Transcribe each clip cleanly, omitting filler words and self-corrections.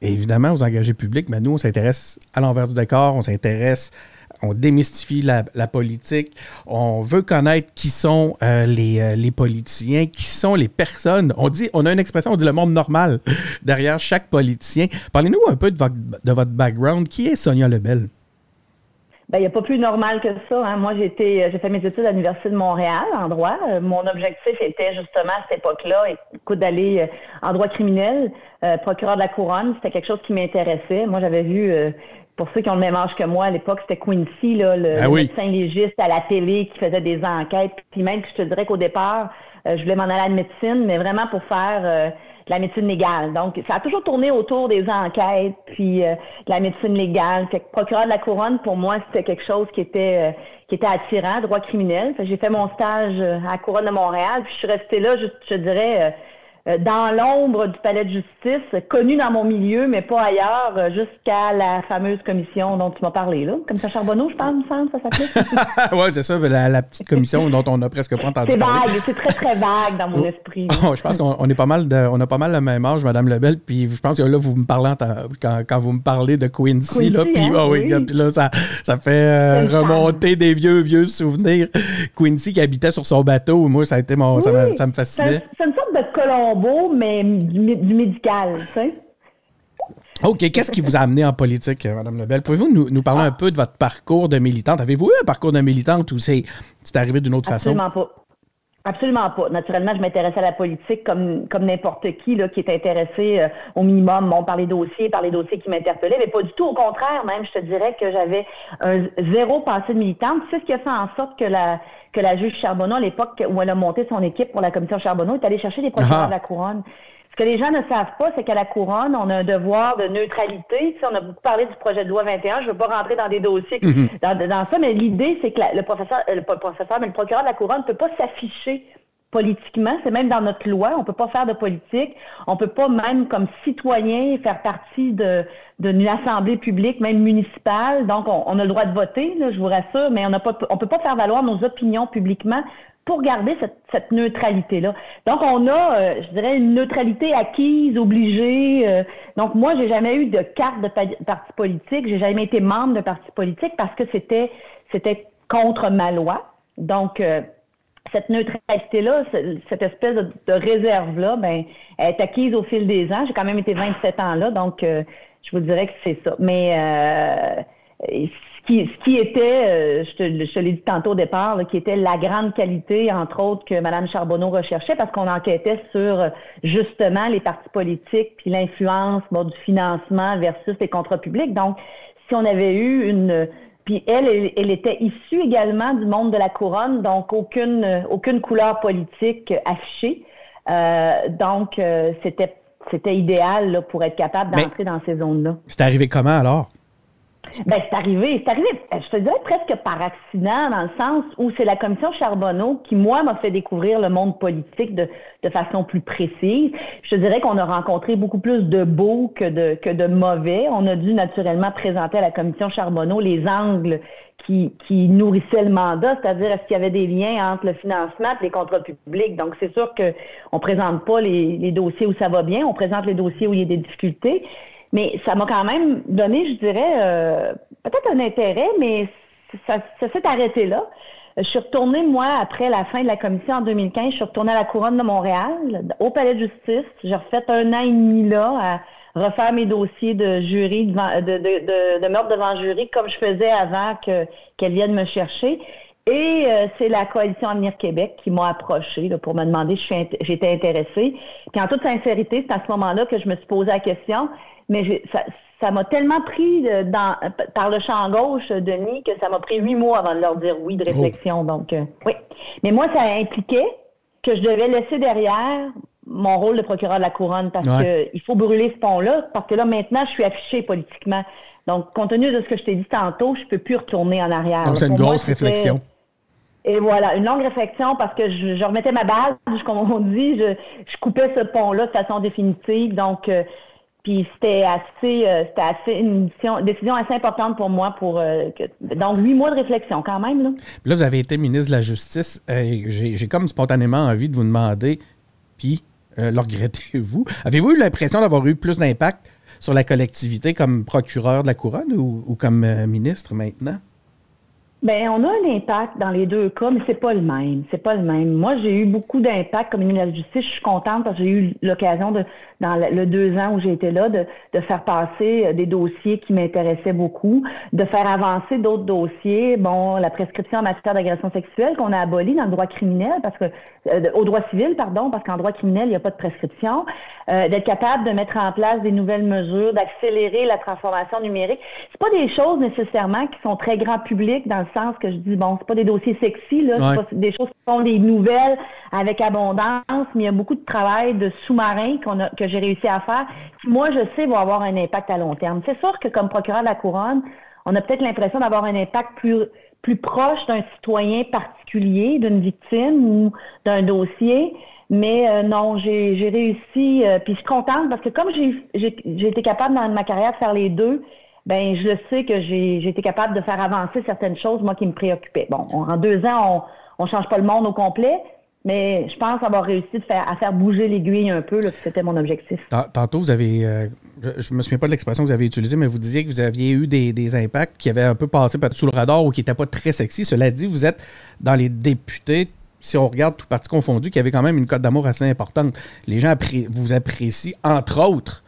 évidemment aux engagés publics, mais nous, on s'intéresse à l'envers du décor, on démystifie la politique, on veut connaître qui sont les politiciens, qui sont les personnes. On a une expression, on dit le monde normal derrière chaque politicien. Parlez-nous un peu de votre background. Qui est Sonia Lebel? Ben, il n'y a pas plus normal que ça. Hein. Moi, j'ai fait mes études à l'Université de Montréal en droit. Mon objectif était justement à cette époque-là, d'aller en droit criminel, procureur de la couronne. C'était quelque chose qui m'intéressait. Moi, j'avais vu, pour ceux qui ont le même âge que moi, à l'époque, c'était Quincy, là, le médecin légiste à la télé qui faisait des enquêtes. Puis même, je te dirais qu'au départ, je voulais m'en aller à la médecine, mais vraiment pour faire de la médecine légale. Donc, ça a toujours tourné autour des enquêtes, puis de la médecine légale. Fait que procureur de la couronne, pour moi, c'était quelque chose qui était attirant, droit criminel. Fait que j'ai fait mon stage à la couronne de Montréal, puis je suis restée là, je dirais, dans l'ombre du palais de justice, connue dans mon milieu, mais pas ailleurs, jusqu'à la fameuse commission dont tu m'as parlé, là. Commission Charbonneau, je pense, il me semble, ça s'appelait. Oui, c'est ça, la petite commission dont on n'a presque pas entendu parler. C'est vague, c'est très, très vague dans mon esprit. Je pense qu'on on a pas mal le même âge, Mme Lebel, puis je pense que là, vous me parlez quand vous me parlez de Quincy, là, puis puis là, ça fait remonter des vieux souvenirs. Quincy qui habitait sur son bateau, moi, ça a été ça me fascinait. C'est une sorte de Colombo, mais du médical, tu sais. OK. Qu'est-ce qui vous a amené en politique, Mme Lebel? Pouvez-vous nous parler un peu de votre parcours de militante? Avez-vous eu un parcours de militante ou c'est arrivé d'une autre façon? Absolument pas. Absolument pas. Naturellement, je m'intéressais à la politique comme n'importe qui là, qui est intéressé au minimum par les dossiers qui m'interpellaient, mais pas du tout. Au contraire, même, je te dirais que j'avais un zéro passé de militante. C'est ce qui a fait en sorte que la juge Charbonneau, à l'époque où elle a monté son équipe pour la commission Charbonneau, est allée chercher des procureurs de la couronne. Ce que les gens ne savent pas, c'est qu'à la couronne, on a un devoir de neutralité. Tu sais, on a beaucoup parlé du projet de loi 21. Je ne veux pas rentrer dans des dossiers dans ça, mais l'idée, c'est que le procureur de la couronne ne peut pas s'afficher politiquement. C'est même dans notre loi. On ne peut pas faire de politique. On ne peut pas même, comme citoyen, faire partie d'une assemblée publique, même municipale. Donc, on a le droit de voter, là, je vous rassure, mais on ne peut pas faire valoir nos opinions publiquement pour garder cette neutralité-là. Donc, on a, je dirais, une neutralité acquise, obligée. Donc, moi, j'ai jamais eu de carte de parti politique. J'ai jamais été membre de parti politique parce que c'était contre ma loi. Donc, cette neutralité-là, cette espèce de réserve-là, elle est acquise au fil des ans. J'ai quand même été 27 ans là, donc je vous dirais que c'est ça. Mais ce qui était, je te l'ai dit tantôt au départ, là, qui était la grande qualité, entre autres, que Mme Charbonneau recherchait, parce qu'on enquêtait sur, justement, les partis politiques, puis l'influence du financement versus les contrats publics. Donc, si on avait eu puis elle était issue également du monde de la couronne, donc aucune couleur politique affichée. Donc, c'était idéal là, pour être capable d'entrer dans ces zones-là. C'est arrivé comment alors? C'est arrivé, je te dirais presque par accident, dans le sens où c'est la commission Charbonneau qui, moi, m'a fait découvrir le monde politique de façon plus précise. Je te dirais qu'on a rencontré beaucoup plus de beaux que de mauvais. On a dû naturellement présenter à la commission Charbonneau les angles qui nourrissaient le mandat, c'est-à-dire est-ce qu'il y avait des liens entre le financement et les contrats publics. Donc, c'est sûr qu'on ne présente pas les dossiers où ça va bien, on présente les dossiers où il y a des difficultés. Mais ça m'a quand même donné, je dirais, peut-être un intérêt, mais ça s'est arrêté là. Je suis retournée, moi, après la fin de la commission en 2015, je suis retournée à la Couronne de Montréal, au Palais de justice. J'ai refait 1 an et demi là à refaire mes dossiers de jury, de meurtre devant jury, comme je faisais avant qu'elle vienne me chercher. Et c'est la Coalition Avenir Québec qui m'a approchée pour me demander si j'étais intéressée. Puis en toute sincérité, c'est à ce moment-là que je me suis posé la question. Mais ça m'a tellement pris par le champ gauche, Denis, que ça m'a pris 8 mois avant de leur dire oui de réflexion. Donc, oui. Mais moi, ça impliquait que je devais laisser derrière mon rôle de procureur de la Couronne parce qu'il faut brûler ce pont-là, parce que là, maintenant, je suis affichée politiquement. Donc, compte tenu de ce que je t'ai dit tantôt, je ne peux plus retourner en arrière. Donc, c'est une grosse réflexion. Et voilà, une longue réflexion parce que je remettais ma base, comme on dit, je coupais ce pont-là de façon définitive. Donc, puis c'était une décision assez importante pour moi. Donc, 8 mois de réflexion quand même. Là, puis là vous avez été ministre de la Justice. J'ai comme spontanément envie de vous demander, puis le regrettez-vous? Avez-vous eu l'impression d'avoir eu plus d'impact sur la collectivité comme procureur de la Couronne ou comme ministre maintenant? Bien, on a un impact dans les deux cas, mais c'est pas le même. C'est pas le même. Moi, j'ai eu beaucoup d'impact comme ministre de la Justice. Je suis contente parce que j'ai eu l'occasion dans le 2 ans où j'ai été là, de faire passer des dossiers qui m'intéressaient beaucoup, de faire avancer d'autres dossiers. Bon, la prescription en matière d'agression sexuelle qu'on a abolie dans le droit criminel, parce que au droit civil, pardon, parce qu'en droit criminel, il n'y a pas de prescription. D'être capable de mettre en place des nouvelles mesures, d'accélérer la transformation numérique. C'est pas des choses nécessairement qui sont très grand public dans le sens que je dis, bon, c'est pas des dossiers sexy, là, c'est pas des choses qui sont des nouvelles avec abondance, mais il y a beaucoup de travail de sous-marin que j'ai réussi à faire, qui, moi, je sais, vont avoir un impact à long terme. C'est sûr que comme procureur de la Couronne, on a peut-être l'impression d'avoir un impact plus proche d'un citoyen particulier, d'une victime ou d'un dossier. Mais non, j'ai réussi, puis je suis contente parce que comme j'ai été capable dans ma carrière de faire les deux, ben je sais que j'ai été capable de faire avancer certaines choses, moi, qui me préoccupaient. Bon, en 2 ans, on change pas le monde au complet, mais je pense avoir réussi à faire bouger l'aiguille un peu, là, c'était mon objectif. Tantôt, vous avez, je me souviens pas de l'expression que vous avez utilisée, mais vous disiez que vous aviez eu des impacts qui avaient un peu passé sous le radar ou qui n'étaient pas très sexy. Cela dit, vous êtes dans les députés, si on regarde tout parti confondu, qui avait quand même une cote d'amour assez importante. Les gens vous apprécient, entre autres,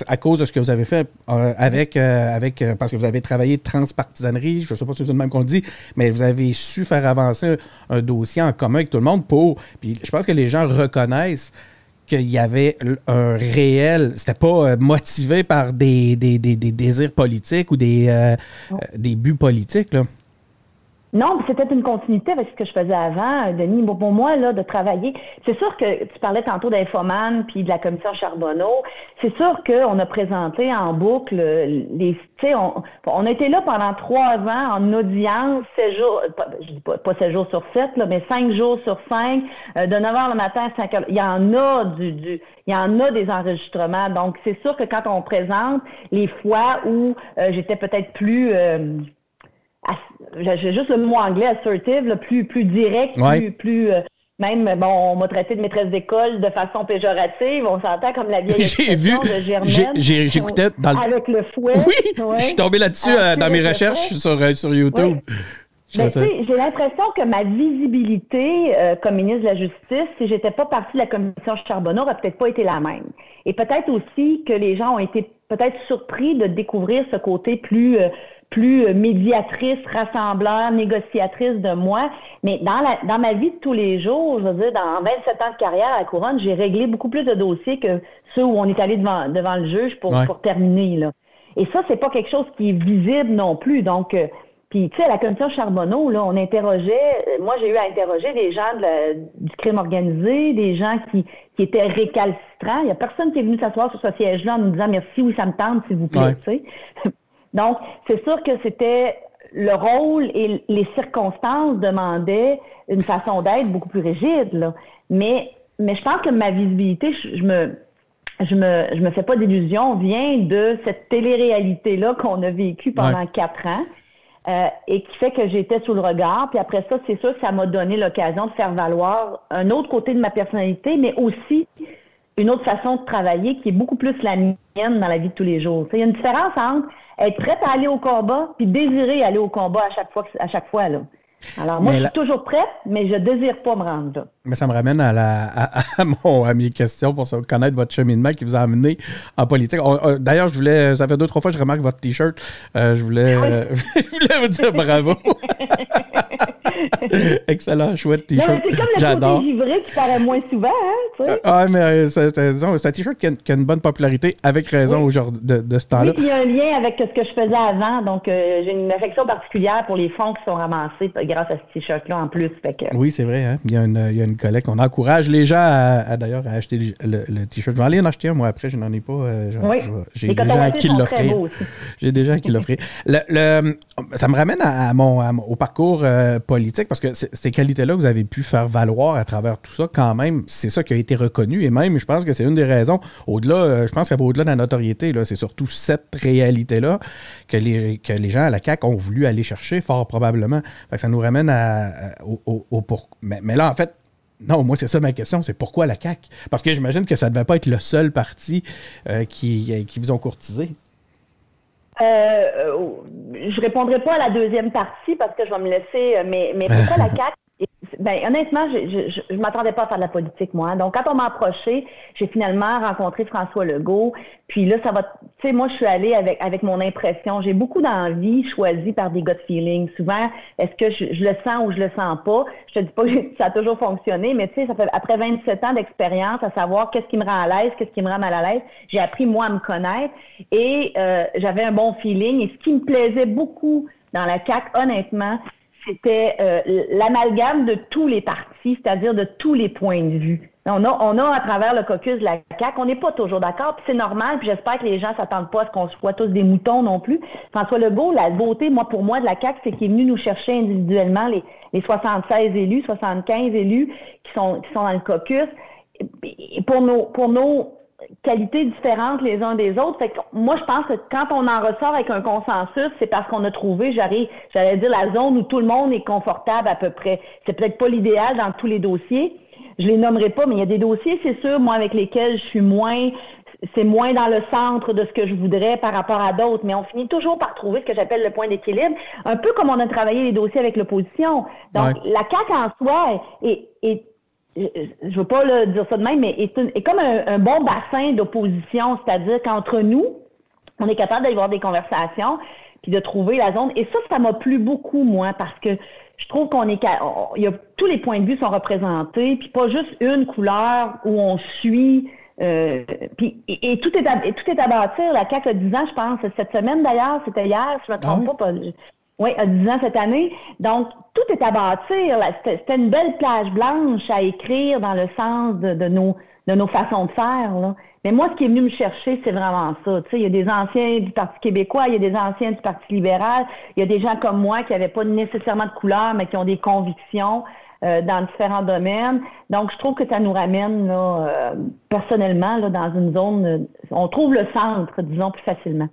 à cause de ce que vous avez fait parce que vous avez travaillé transpartisanerie, je ne sais pas si c'est le même qu'on dit, mais vous avez su faire avancer un dossier en commun avec tout le monde puis je pense que les gens reconnaissent qu'il y avait un réel, c'était pas motivé par des désirs politiques ou des buts politiques, là. Non, c'était une continuité avec ce que je faisais avant, Denis. Bon, pour moi, là, de travailler, c'est sûr que tu parlais tantôt d'Infoman puis de la commission Charbonneau. C'est sûr qu'on a présenté en boucle on a été là pendant 3 ans en audience, 7 jours, je dis pas 7 jours sur 7, là, mais 5 jours sur 5, de 9h le matin à 5h. Il y en a il y en a des enregistrements. Donc, c'est sûr que quand on présente les fois où j'étais peut-être plus j'ai juste le mot anglais assertive, là, plus direct, plus même, bon, on m'a traité de maîtresse d'école de façon péjorative. On s'entend comme la vieille expression de Germaine. J'écoutais avec le fouet. Oui, je suis tombé là-dessus dans mes recherches sur YouTube. Oui. Mais j'ai l'impression que ma visibilité comme ministre de la Justice, si j'étais pas partie de la commission Charbonneau, n'aurait peut-être pas été la même. Et peut-être aussi que les gens ont été peut-être surpris de découvrir ce côté plus médiatrice, rassembleur, négociatrice de moi. Mais dans ma vie de tous les jours, je veux dire, dans 27 ans de carrière à la Couronne, j'ai réglé beaucoup plus de dossiers que ceux où on est allé devant le juge pour terminer, là. Et ça, c'est pas quelque chose qui est visible non plus. Donc, puis, tu sais, à la commission Charbonneau, là, on interrogeait, moi, j'ai eu à interroger des gens du crime organisé, des gens qui étaient récalcitrants. Il n'y a personne qui est venu s'asseoir sur ce siège-là en nous disant « Merci, oui, ça me tente, s'il vous plaît », tu sais. Donc, c'est sûr que c'était le rôle et les circonstances demandaient une façon d'être beaucoup plus rigide, là. Mais je pense que ma visibilité, je me fais pas d'illusions, vient de cette télé-réalité-là qu'on a vécue pendant 4 ans. Et qui fait que j'étais sous le regard. Puis après ça, c'est sûr que ça m'a donné l'occasion de faire valoir un autre côté de ma personnalité, mais aussi une autre façon de travailler qui est beaucoup plus la mienne dans la vie de tous les jours. Il y a une différence entre être prête à aller au combat puis désirer aller au combat à chaque fois là. Alors, moi, je suis toujours prête, mais je ne désire pas me rendre là. Mais ça me ramène à mes questions pour connaître votre cheminement qui vous a amené en politique. D'ailleurs, ça fait 2-3 fois que je remarque votre T-shirt. Je voulais vous dire bravo. Excellent, chouette T-shirt. C'est comme le côté givré qui paraît moins souvent, hein? Tu sais? Mais c'est un T-shirt qui a une bonne popularité, avec raison aujourd'hui de ce temps-là. Oui, il y a un lien avec ce que je faisais avant. Donc, j'ai une affection particulière pour les fonds qui sont ramassés grâce à ce T-shirt-là en plus. Fait que... Oui, c'est vrai. Hein? Il y a une collecte. On encourage les gens d'ailleurs à acheter le T-shirt. Je vais aller en acheter un, moi, après. Je n'en ai pas. J'ai des gens à qui l'offrir. J'ai des gens à qui l'offrir. Ça me ramène au parcours politique, parce que ces qualités-là que vous avez pu faire valoir à travers tout ça, quand même, c'est ça qui a été reconnu. Et même, je pense que c'est une des raisons, je pense qu'au-delà de la notoriété, là, c'est surtout cette réalité-là que les gens à la CAQ ont voulu aller chercher, fort probablement. Fait que ça nous ramène mais là, en fait, Non, moi, c'est ça ma question, c'est pourquoi la CAQ? Parce que j'imagine que ça ne devait pas être le seul parti qui vous ont courtisé. Je répondrai pas à la deuxième partie parce que je vais me laisser, mais pourquoi la CAQ? Ben, honnêtement, je m'attendais pas à faire de la politique, moi. Donc, quand on m'a approché, j'ai finalement rencontré François Legault. Puis là, ça va... Tu sais, moi, je suis allée avec mon impression. J'ai beaucoup d'envie choisie par des gut feelings. Souvent, est-ce que je le sens ou je le sens pas? Je te dis pas que ça a toujours fonctionné, mais tu sais, ça fait après 27 ans d'expérience à savoir qu'est-ce qui me rend à l'aise, qu'est-ce qui me rend mal à l'aise. J'ai appris, moi, à me connaître et j'avais un bon feeling. Et ce qui me plaisait beaucoup dans la CAQ, honnêtement, c'était l'amalgame de tous les partis, c'est-à-dire de tous les points de vue. On a à travers le caucus de la CAQ, on n'est pas toujours d'accord, puis c'est normal, puis j'espère que les gens s'attendent pas à ce qu'on soit tous des moutons non plus. François Legault, la beauté, pour moi, de la CAQ, c'est qu'il est venu nous chercher individuellement les 76 élus, 75 élus qui sont dans le caucus. Et pour nos qualités différentes les uns des autres. Fait que moi, je pense que quand on en ressort avec un consensus, c'est parce qu'on a trouvé, j'allais dire, la zone où tout le monde est confortable à peu près. C'est peut-être pas l'idéal dans tous les dossiers. Je les nommerai pas, mais il y a des dossiers, c'est sûr, moi, avec lesquels je suis c'est moins dans le centre de ce que je voudrais par rapport à d'autres, mais on finit toujours par trouver ce que j'appelle le point d'équilibre, un peu comme on a travaillé les dossiers avec l'opposition. Donc, la CAQ en soi est je veux pas dire ça de même, mais est comme un bon bassin d'opposition, c'est-à-dire qu'entre nous, on est capable d'aller voir des conversations puis de trouver la zone. Et ça m'a plu beaucoup, moi, parce que je trouve tous les points de vue sont représentés, puis pas juste une couleur où on suit. Puis tout est à bâtir. La CAQ a 10 ans, je pense. Cette semaine, d'ailleurs, c'était hier, si je me trompe pas. Oui, à 10 ans cette année. Donc, tout est à bâtir. C'était une belle plage blanche à écrire dans le sens de nos façons de faire, là. Mais moi, ce qui est venu me chercher, c'est vraiment ça. Tu sais, il y a des anciens du Parti québécois, il y a des anciens du Parti libéral, il y a des gens comme moi qui n'avaient pas nécessairement de couleur, mais qui ont des convictions dans différents domaines. Donc, je trouve que ça nous ramène, là, personnellement, là, dans une zone... on trouve le centre, disons, plus facilement.